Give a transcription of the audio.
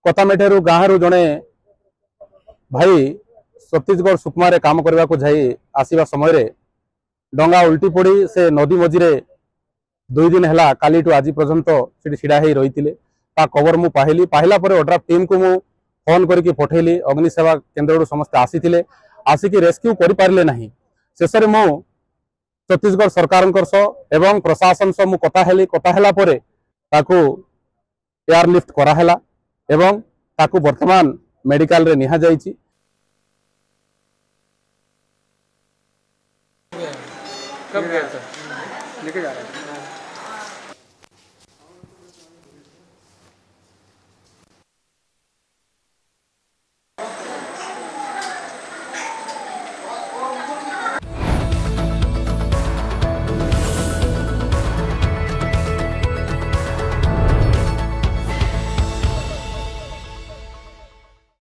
कतामेठेरु गाँव जड़े भाई छत्तीसगढ़ सुकमा काम करने को जाई आसवा समय डंगा उल्टी पड़ी से नदी मझीरे 2 दिन है काली आज पर्यंत से ढड़ा हो रही खबर मु पाहिला ओड्राफ टीम को मु फोन करके पठेली अग्निसेवा केन्द्र समस्ते आसी आसिक रेस्क्यू कर पारे ना शेष में मु छत्तीसगढ़ सरकार एवं प्रशासन सह मुझे कथा एयरलिफ्ट कराला एवं ताकू वर्तमान मेडिकल रे निहा जाइछि। कब गया था लेके जा रहे हैं?